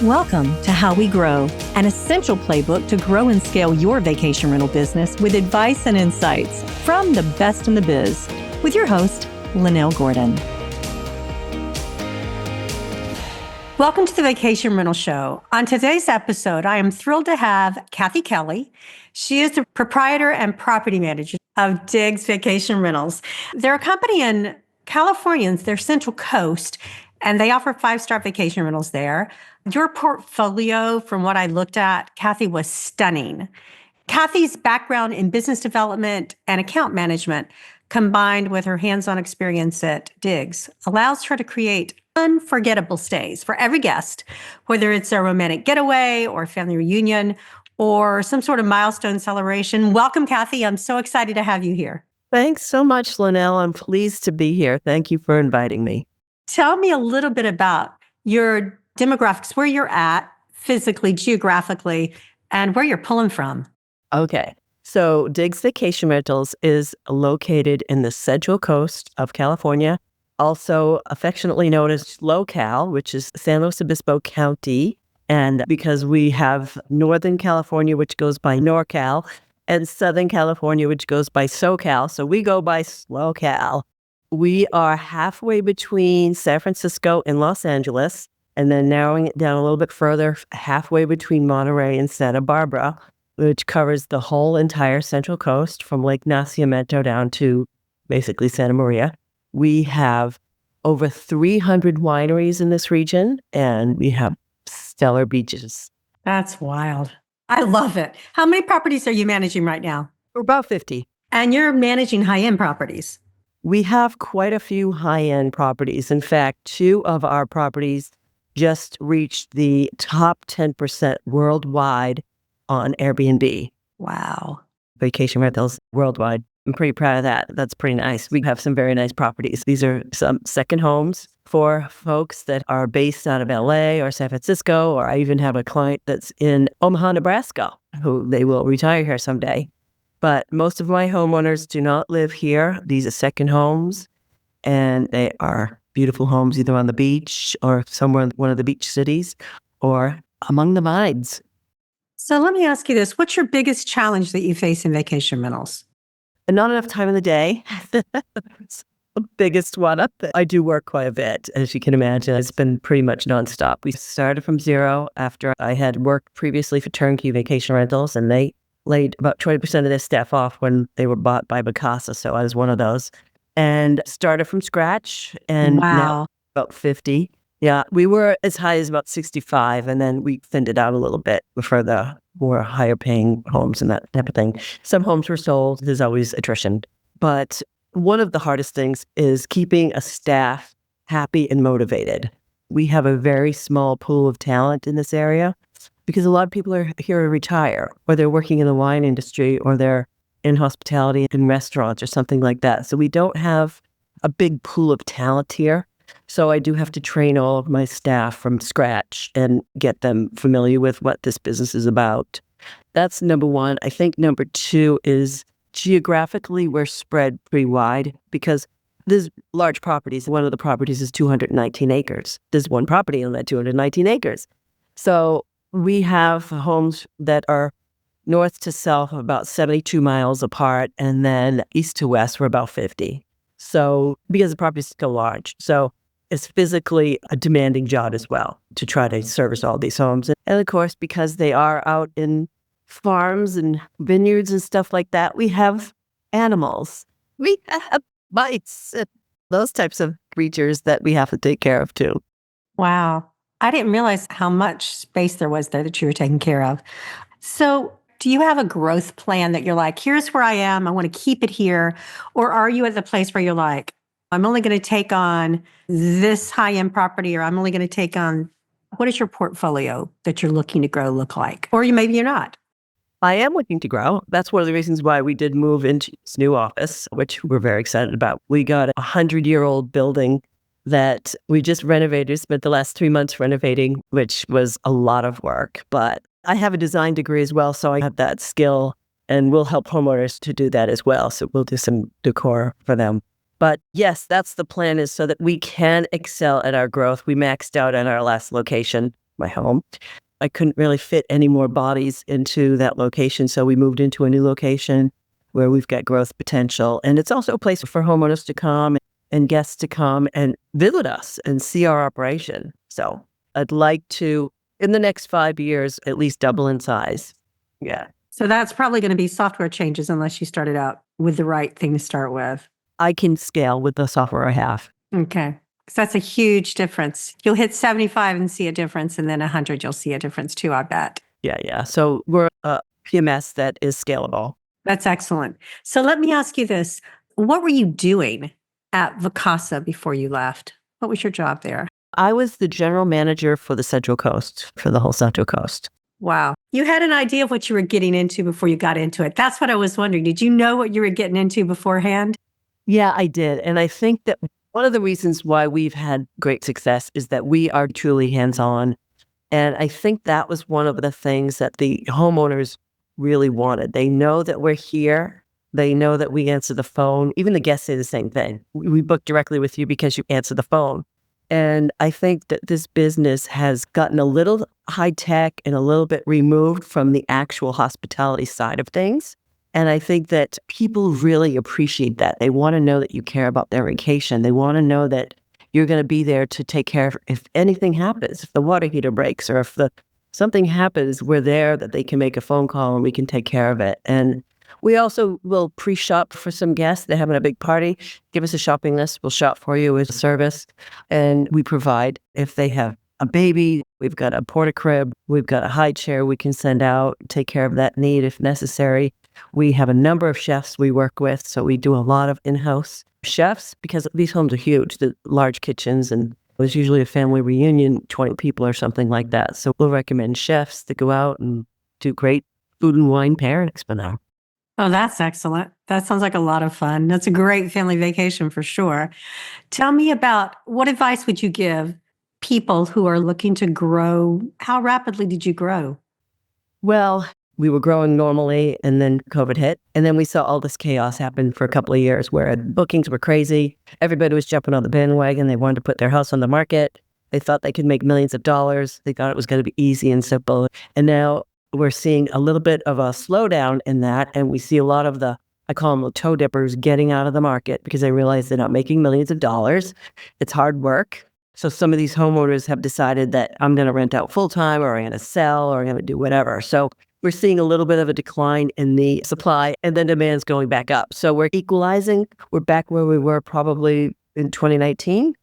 Welcome to How We Grow, an essential playbook to grow and scale your vacation rental business with advice and insights from the best in the biz, with your host, Lynell Gordon. Welcome to the Vacation Rental Show. On today's episode, I am thrilled to have Kathy Kelly. She is the proprietor and property manager of DIGS Vacation Rentals. They're a company in California, their Central Coast, and they offer 5-star vacation rentals there. Your portfolio, from what I looked at, Kathy, was stunning. Kathy's background in business development and account management, combined with her hands-on experience at DIGS, allows her to create unforgettable stays for every guest, whether it's a romantic getaway or family reunion or some sort of milestone celebration. Welcome, Kathy. I'm so excited to have you here. Thanks so much, Lynell. I'm pleased to be here. Thank you for inviting me. Tell me a little bit about your demographics, where you're at physically, geographically, and where you're pulling from. Okay. So DIGS Vacation Rentals is located in the Central Coast of California, also affectionately known as SoCal, which is San Luis Obispo County. And because we have Northern California, which goes by NorCal, and Southern California, which goes by SoCal, so we go by SoCal. We are halfway between San Francisco and Los Angeles, and then narrowing it down a little bit further, halfway between Monterey and Santa Barbara, which covers the whole entire Central Coast from Lake Nacimiento down to basically Santa Maria. We have over 300 wineries in this region, and we have stellar beaches. That's wild. I love it. How many properties are you managing right now? We're about 50. And you're managing high-end properties. We have quite a few high-end properties. In fact, 2 of our properties just reached the top 10% worldwide on Airbnb. Wow. Vacation rentals worldwide. I'm pretty proud of that. That's pretty nice. We have some very nice properties. These are some second homes for folks that are based out of LA or San Francisco, or I even have a client that's in Omaha, Nebraska, who they will retire here someday. But most of my homeowners do not live here. These are second homes, and they are beautiful homes either on the beach or somewhere in one of the beach cities or among the vines. So let me ask you this. What's your biggest challenge that you face in vacation rentals? And not enough time in the day. That's the biggest one up. I do work quite a bit, as you can imagine. It's been pretty much nonstop. We started from zero after I had worked previously for turnkey vacation rentals, and they laid about 20% of their staff off when they were bought by Bacasa. So I was one of those. And started from scratch, and now about 50. Yeah, we were as high as about 65, and then we thinned it out a little bit for the more higher paying homes and that type of thing. Some homes were sold. There's always attrition. But one of the hardest things is keeping a staff happy and motivated. We have a very small pool of talent in this area because a lot of people are here to retire, or they're working in the wine industry, or they're in hospitality in restaurants or something like that. So we don't have a big pool of talent here. So I do have to train all of my staff from scratch and get them familiar with what this business is about. That's number one. I think number 2 is geographically we're spread pretty wide because there's large properties. One of the properties is 219 acres. There's one property on that 219 acres. So we have homes that are north to south about 72 miles apart, and then east to west we're about 50. So because the property is so large. So it's physically a demanding job as well to try to service all these homes. And of course, because they are out in farms and vineyards and stuff like that, we have animals. We have mice, and those types of creatures that we have to take care of too. Wow. I didn't realize how much space there was there that you were taking care of. So do you have a growth plan that you're like, here's where I am, I want to keep it here? Or are you at the place where you're like, I'm only going to take on this high-end property, or I'm only going to take on, what is your portfolio that you're looking to grow look like? Or maybe you're not. I am looking to grow. That's one of the reasons why we did move into this new office, which we're very excited about. We got a 100-year-old building that we just renovated, spent the last 3 months renovating, which was a lot of work. But I have a design degree as well, so I have that skill, and we'll help homeowners to do that as well. So we'll do some decor for them. But yes, that's the plan, is so that we can excel at our growth. We maxed out at our last location. my home. I couldn't really fit any more bodies into that location. So we moved into a new location where we've got growth potential. And it's also a place for homeowners to come and guests to come and visit us and see our operation. So I'd like to, in the next 5 years, at least double in size. Yeah. So that's probably going to be software changes unless you started out with the right thing to start with. I can scale with the software I have. Okay. So that's a huge difference. You'll hit 75 and see a difference, and then 100, you'll see a difference too, I bet. Yeah. So we're a PMS that is scalable. That's excellent. So let me ask you this. What were you doing at Vacasa before you left? What was your job there? I was the general manager for the Central Coast, for the whole Central Coast. Wow. You had an idea of what you were getting into before you got into it. That's what I was wondering. Did you know what you were getting into beforehand? Yeah, I did. And I think that one of the reasons why we've had great success is that we are truly hands-on. And I think that was one of the things that the homeowners really wanted. They know that we're here. They know that we answer the phone. Even the guests say the same thing. We book directly with you because you answer the phone. And I think that this business has gotten a little high tech and a little bit removed from the actual hospitality side of things. And I think that people really appreciate that. They want to know that you care about their vacation. They want to know that you're going to be there to take care of if anything happens, if the water heater breaks or if something happens, we're there that they can make a phone call and we can take care of it. And we also will pre-shop for some guests. They're having a big party. Give us a shopping list. We'll shop for you as a service. And we provide, if they have a baby, we've got a porta crib, we've got a high chair we can send out, take care of that need if necessary. We have a number of chefs we work with. So we do a lot of in-house chefs because these homes are huge, the large kitchens, and there's usually a family reunion, 20 people or something like that. So we'll recommend chefs to go out and do great food and wine pairings for them. Oh, that's excellent. That sounds like a lot of fun. That's a great family vacation for sure. Tell me about what advice would you give people who are looking to grow? How rapidly did you grow? Well, we were growing normally and then COVID hit. And then we saw all this chaos happen for a couple of years where bookings were crazy. Everybody was jumping on the bandwagon. They wanted to put their house on the market. They thought they could make millions of dollars. They thought it was going to be easy and simple. And now we're seeing a little bit of a slowdown in that. And we see a lot of I call them the toe dippers, getting out of the market because they realize they're not making millions of dollars. It's hard work. So some of these homeowners have decided that I'm going to rent out full time or I'm going to sell or I'm going to do whatever. So we're seeing a little bit of a decline in the supply and then demand's going back up. So we're equalizing. We're back where we were probably in 2019.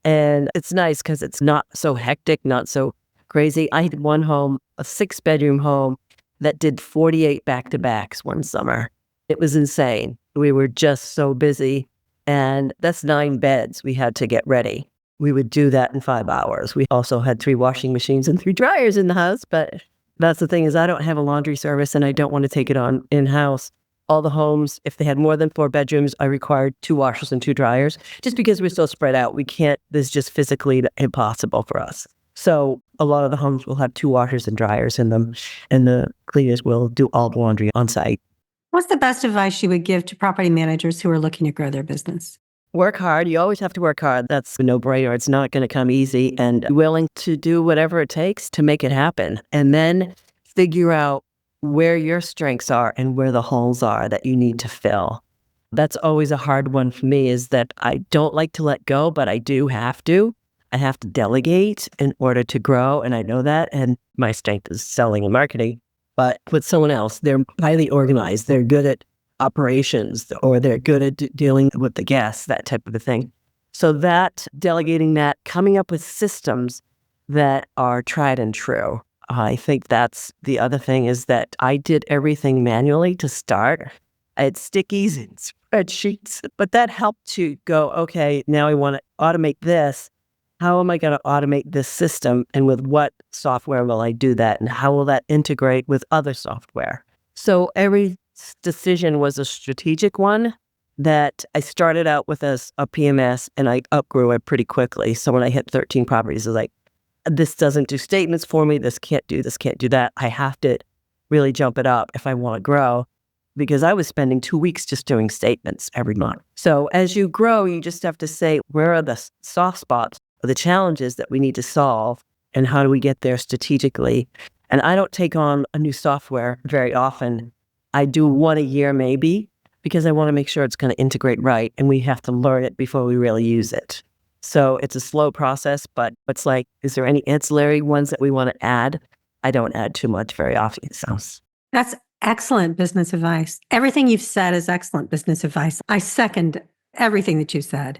And it's nice because it's not so hectic, not so crazy. I had one home, a 6-bedroom home that did 48 back-to-backs one summer. It was insane. We were just so busy. And that's 9 beds we had to get ready. We would do that in 5 hours. We also had 3 washing machines and 3 dryers in the house. But that's the thing is I don't have a laundry service and I don't want to take it on in-house. All the homes, if they had more than 4 bedrooms, I required 2 washers and 2 dryers just because we're so spread out. We can't, this is just physically impossible for us. So a lot of the homes will have 2 washers and dryers in them, and the cleaners will do all the laundry on site. What's the best advice you would give to property managers who are looking to grow their business? Work hard. You always have to work hard. That's a no-brainer. It's not going to come easy, and willing to do whatever it takes to make it happen. And then figure out where your strengths are and where the holes are that you need to fill. That's always a hard one for me, is that I don't like to let go, but I do have to. I have to delegate in order to grow, and I know that. And my strength is selling and marketing. But with someone else, they're highly organized. They're good at operations, or they're good at dealing with the guests, that type of a thing. So that, delegating that, coming up with systems that are tried and true. I think that's the other thing, is that I did everything manually to start. I had stickies and spreadsheets, but that helped to go, okay, now I want to automate this. How am I going to automate this system, and with what software will I do that, and how will that integrate with other software? So every decision was a strategic one that I started out with as a PMS, and I outgrew it pretty quickly. So when I hit 13 properties, I was like, this doesn't do statements for me. This can't do that. I have to really jump it up if I want to grow, because I was spending 2 weeks just doing statements every month. So as you grow, you just have to say, where are the soft spots, or the challenges that we need to solve, and how do we get there strategically. And I don't take on a new software very often. I do one a year maybe, because I want to make sure it's going to integrate right, and we have to learn it before we really use it. So it's a slow process, but it's like, is there any ancillary ones that we want to add? I don't add too much very often. So That's excellent business advice. Everything you've said is excellent business advice. I second everything that you said.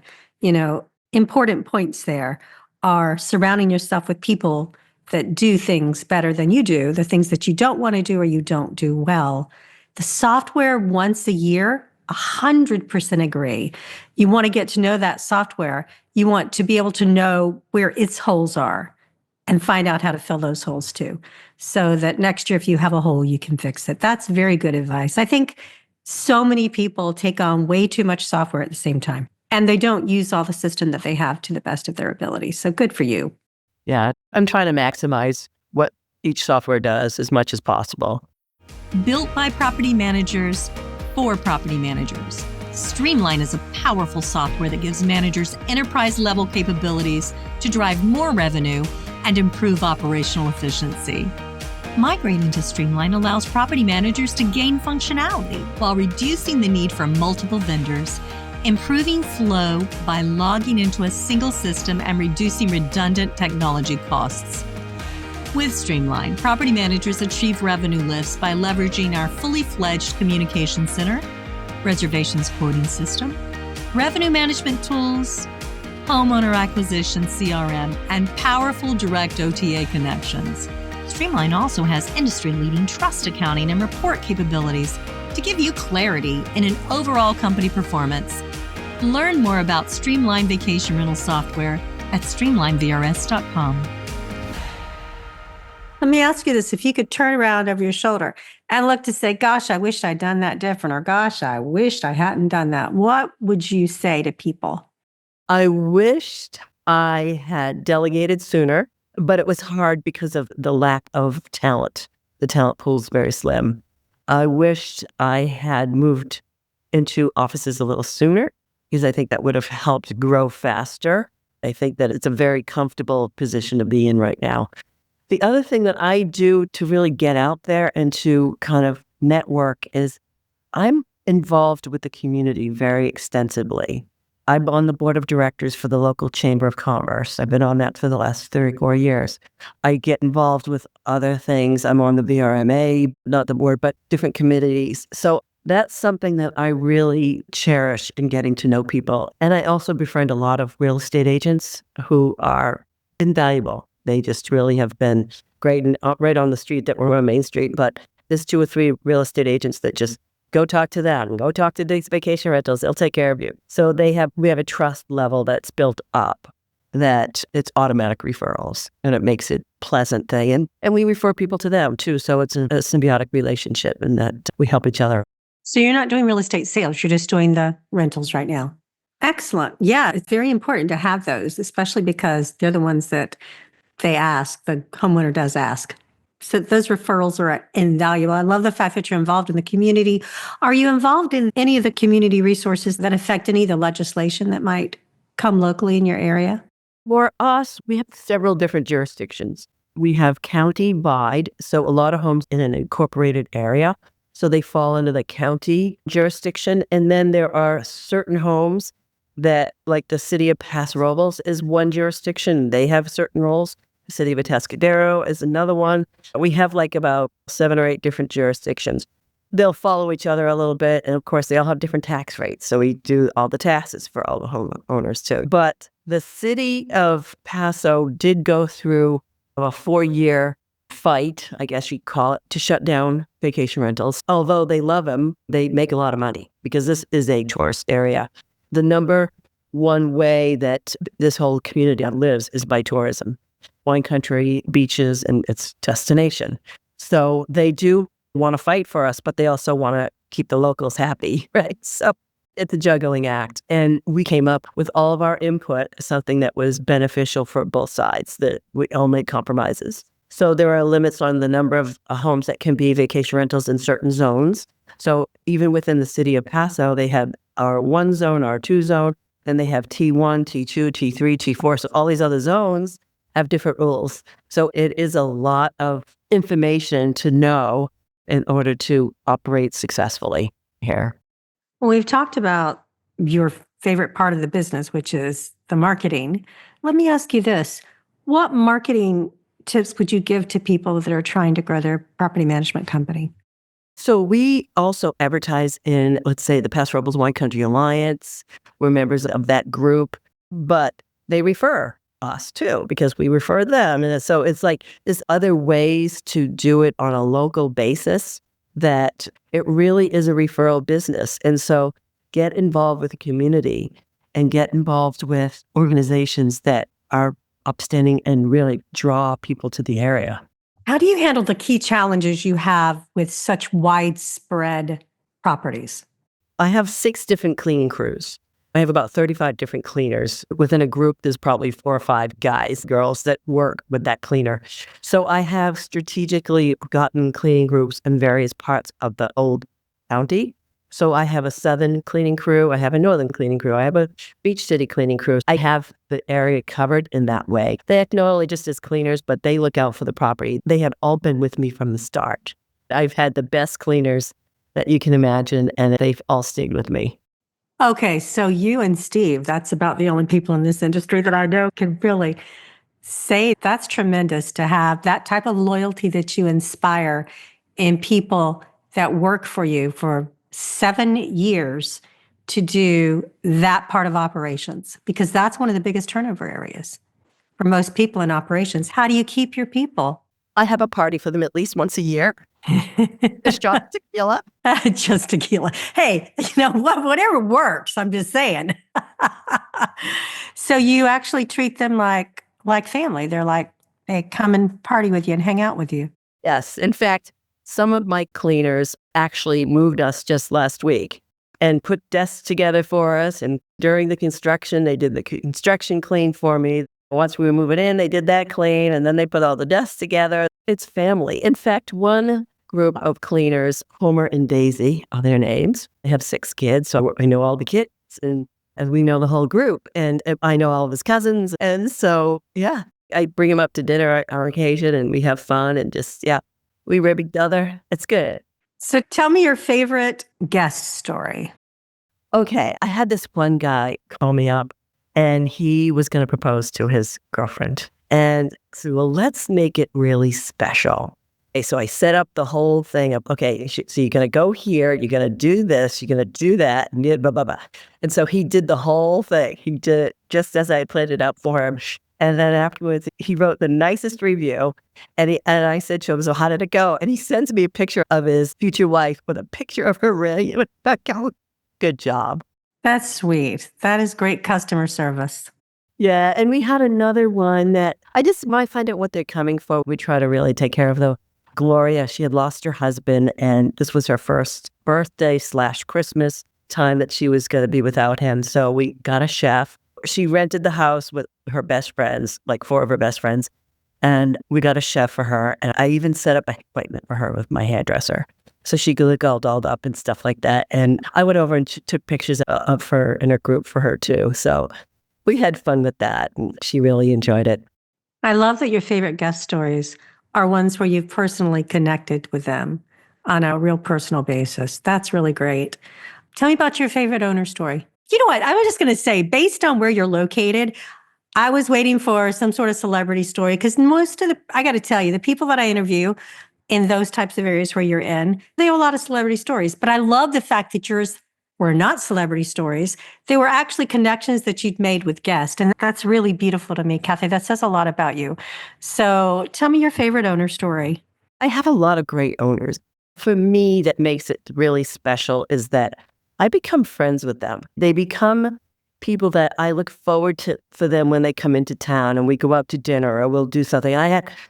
Important points there are surrounding yourself with people that do things better than you do, the things that you don't want to do or you don't do well. The software once a year, 100% agree. You want to get to know that software. You want to be able to know where its holes are and find out how to fill those holes too, so that next year, if you have a hole, you can fix it. That's very good advice. I think so many people take on way too much software at the same time, and they don't use all the system that they have to the best of their ability. So good for you. yeah, I'm trying to maximize what each software does as much as possible. Built by property managers for property managers. Streamline is a powerful software that gives managers enterprise-level capabilities to drive more revenue and improve operational efficiency. Migrating to Streamline allows property managers to gain functionality while reducing the need for multiple vendors, improving flow by logging into a single system and reducing redundant technology costs. With Streamline, property managers achieve revenue lifts by leveraging our fully fledged communication center, reservations quoting system, revenue management tools, homeowner acquisition CRM, and powerful direct OTA connections. Streamline also has industry-leading trust accounting and report capabilities to give you clarity in an overall company performance. Learn more about Streamline Vacation Rental Software at streamlinevrs.com. Let me ask you this. If you could turn around over your shoulder and look to say, gosh, I wished I'd done that different, or gosh, I wished I hadn't done that, what would you say to people? I wished I had delegated sooner, but it was hard because of the lack of talent. The talent pool is very slim. I wished I had moved into offices a little sooner, because I think that would have helped grow faster. I think that it's a very comfortable position to be in right now. The other thing that I do to really get out there and to kind of network is I'm involved with the community very extensively. I'm on the board of directors for the local Chamber of Commerce. I've been on that for the last 34 years. I get involved with other things. I'm on the VRMA, not the board, but different committees. So that's something that I really cherish in getting to know people. And I also befriend a lot of real estate agents who are invaluable. They just really have been great, and right on the street that we're on Main Street. But there's 2 or 3 real estate agents that just go talk to them, go talk to DIGS Vacation Rentals. They'll take care of you. So we have a trust level that's built up that it's automatic referrals, and it makes it pleasant thing. And we refer people to them too. So it's a symbiotic relationship, and that we help each other. So you're not doing real estate sales. You're just doing the rentals right now. Excellent. Yeah, it's very important to have those, especially because they're the ones that they ask, the homeowner does ask. So those referrals are invaluable. I love the fact that you're involved in the community. Are you involved in any of the community resources that affect any of the legislation that might come locally in your area? For us, we have several different jurisdictions. We have county-wide, so a lot of homes in an incorporated area. So they fall under the county jurisdiction. And then there are certain homes that, like the city of Paso Robles is one jurisdiction. They have certain roles. The city of Atascadero is another one. We have like about 7 or 8 different jurisdictions. They'll follow each other a little bit. And of course, they all have different tax rates. So we do all the taxes for all the homeowners too. But the city of Paso did go through a 4-year fight, I guess you'd call it, to shut down vacation rentals. Although they love them, they make a lot of money because this is a tourist area. The number one way that this whole community lives is by tourism. Wine country, beaches, and its destination. So they do want to fight for us, but they also want to keep the locals happy, right? So it's a juggling act. And we came up with all of our input, something that was beneficial for both sides, that we all made compromises. So there are limits on the number of homes that can be vacation rentals in certain zones. So even within the city of Paso, they have our 1 zone, our 2 zone, then they have T1, T2, T3, T4. So all these other zones, have different rules. So it is a lot of information to know in order to operate successfully here. Well, we've talked about your favorite part of the business, which is the marketing. Let me ask you this. What marketing tips would you give to people that are trying to grow their property management company? So we also advertise in, let's say, the Paso Robles Wine Country Alliance. We're members of that group, but they refer us too because we refer them. And so it's like there's other ways to do it on a local basis that it really is a referral business. And so get involved with the community and get involved with organizations that are upstanding and really draw people to the area. How do you handle the key challenges you have with such widespread properties? I have 6 different cleaning crews. I have about 35 different cleaners. Within a group, there's probably 4 or 5 guys, girls that work with that cleaner. So I have strategically gotten cleaning groups in various parts of the old county. So I have a southern cleaning crew. I have a northern cleaning crew. I have a beach city cleaning crew. I have the area covered in that way. They act not only just as cleaners, but they look out for the property. They have all been with me from the start. I've had the best cleaners that you can imagine, and they've all stayed with me. Okay, so you and Steve, that's about the only people in this industry that I know can really say that's tremendous to have that type of loyalty that you inspire in people that work for you for 7 years to do that part of operations, because that's one of the biggest turnover areas for most people in operations. How do you keep your people? I have a party for them at least once a year. Just shot tequila. Just tequila. Hey, whatever works. I'm just saying. So you actually treat them like family. They're like, they come and party with you and hang out with you. Yes. In fact, some of my cleaners actually moved us just last week and put desks together for us. And during the construction, they did the construction clean for me. Once we were moving in, they did that clean, and then they put all the desks together. It's family. In fact, one group of cleaners, Homer and Daisy are their names. They have 6 kids, so I know all the kids, and we know the whole group, and I know all of his cousins. And so, yeah, I bring him up to dinner on occasion, and we have fun, and just, yeah, we rib each other. It's good. So tell me your favorite guest story. Okay, I had this one guy call me up, and he was going to propose to his girlfriend. And so, well, let's make it really special. Okay, so I set up the whole thing up. Okay, so you're going to go here, you're going to do this, you're going to do that, and blah, blah, blah. And so he did the whole thing. He did it just as I had planned it out for him. And then afterwards, he wrote the nicest review. And I said to him, so how did it go? And he sends me a picture of his future wife with a picture of her ring. Good job. That's sweet. That is great customer service. Yeah, and we had another one that I just might find out what they're coming for. We try to really take care of though. Gloria, she had lost her husband, and this was her first birthday/Christmas time that she was going to be without him. So we got a chef. She rented the house with her best friends, like 4 of her best friends, and we got a chef for her. And I even set up an appointment for her with my hairdresser, so she could look all dolled up and stuff like that. And I went over and took pictures of her in her group for her too. So we had fun with that, and she really enjoyed it. I love that your favorite guest stories are ones where you've personally connected with them on a real personal basis. That's really great. Tell me about your favorite owner story. You know what? I was just going to say, based on where you're located, I was waiting for some sort of celebrity story because I got to tell you, the people that I interview in those types of areas where you're in, they have a lot of celebrity stories. But I love the fact that yours were not celebrity stories. They were actually connections that you'd made with guests. And that's really beautiful to me, Kathy. That says a lot about you. So tell me your favorite owner story. I have a lot of great owners. For me, that makes it really special is that I become friends with them. They become people that I look forward to for them when they come into town and we go out to dinner or we'll do something.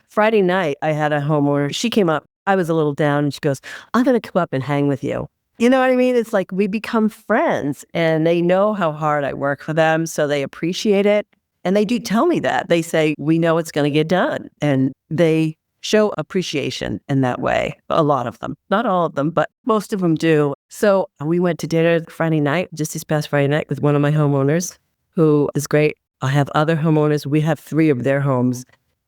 Friday night, I had a homeowner. She came up. I was a little down and she goes, I'm going to come up and hang with you. You know what I mean? It's like we become friends and they know how hard I work for them. So they appreciate it. And they do tell me that. They say, we know it's going to get done. And they show appreciation in that way. A lot of them, not all of them, but most of them do. So we went to dinner Friday night, just this past Friday night with one of my homeowners who is great. I have other homeowners. We have 3 of their homes.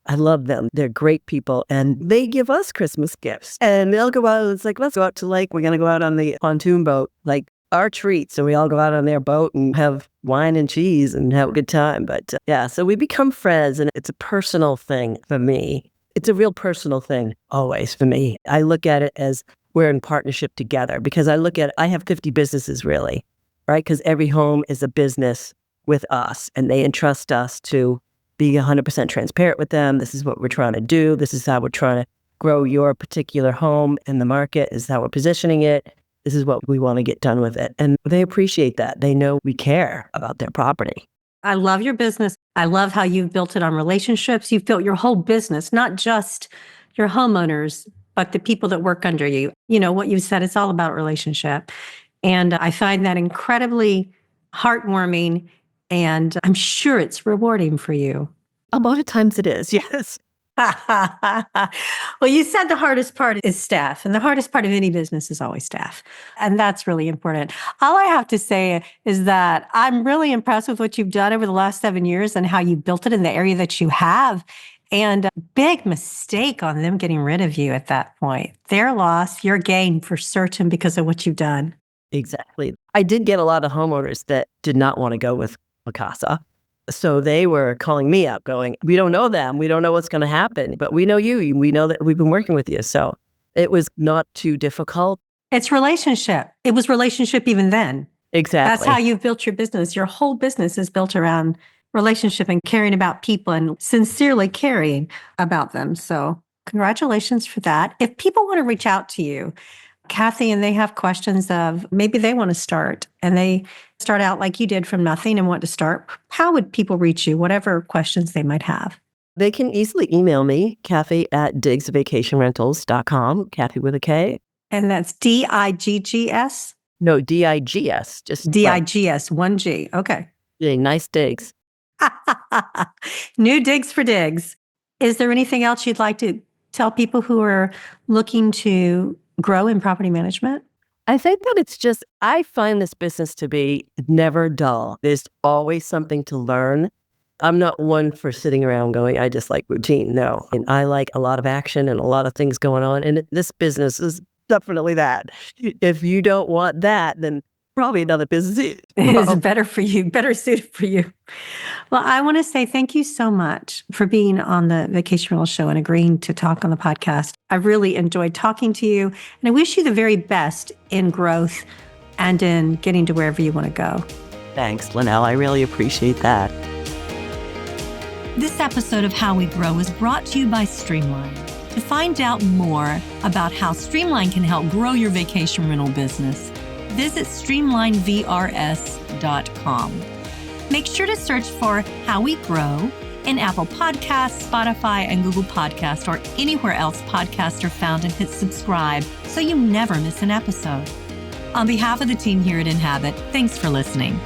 I love them. They're great people. And they give us Christmas gifts. And they'll go out. It's like, let's go out to lake. We're going to go out on the pontoon boat, like our treat. So we all go out on their boat and have wine and cheese and have a good time. But yeah, so we become friends. And it's a personal thing for me. It's a real personal thing always for me. I look at it as we're in partnership together because I have 50 businesses really, right? Because every home is a business with us and they entrust us to be 100% transparent with them. This is what we're trying to do. This is how we're trying to grow your particular home in the market. This is how we're positioning it. This is what we want to get done with it. And they appreciate that. They know we care about their property. I love your business. I love how you've built it on relationships. You've built your whole business, not just your homeowners, but the people that work under you. You know, what you said, it's all about relationship. And I find that incredibly heartwarming. And I'm sure it's rewarding for you. A lot of times it is, yes. Well, you said the hardest part is staff, and the hardest part of any business is always staff. And that's really important. All I have to say is that I'm really impressed with what you've done over the last 7 years and how you built it in the area that you have. And a big mistake on them getting rid of you at that point. Their loss, your gain for certain because of what you've done. Exactly. I did get a lot of homeowners that did not want to go with Mikasa. So they were calling me up going, we don't know them. We don't know what's going to happen, but we know you. We know that we've been working with you. So it was not too difficult. It's relationship. It was relationship even then. Exactly. That's how you've built your business. Your whole business is built around relationship and caring about people and sincerely caring about them. So congratulations for that. If people want to reach out to you, Kathy, and they have questions of maybe they want to start and they start out like you did from nothing and want to start, how would people reach you? Whatever questions they might have. They can easily email me, Kathy@digsvacationrentals.com, Kathy with a K. And that's DIGGS? No, DIGS. Just DIGS, 1G. Okay. Yeah, nice digs. New digs for digs. Is there anything else you'd like to tell people who are looking to grow in property management? I think that it's just, I find this business to be never dull. There's always something to learn. I'm not one for sitting around going, I just like routine. No. And I like a lot of action and a lot of things going on. And this business is definitely that. If you don't want that, then probably another business is better for you, better suited for you. Well, I want to say thank you so much for being on the Vacation Rental Show and agreeing to talk on the podcast. I really enjoyed talking to you, and I wish you the very best in growth and in getting to wherever you want to go. Thanks, Lynell. I really appreciate that. This episode of How We Grow is brought to you by Streamline. To find out more about how Streamline can help grow your vacation rental business, visit streamlinevrs.com. Make sure to search for How We Grow in Apple Podcasts, Spotify, and Google Podcasts, or anywhere else podcasts are found, and hit subscribe so you never miss an episode. On behalf of the team here at Inhabit, thanks for listening.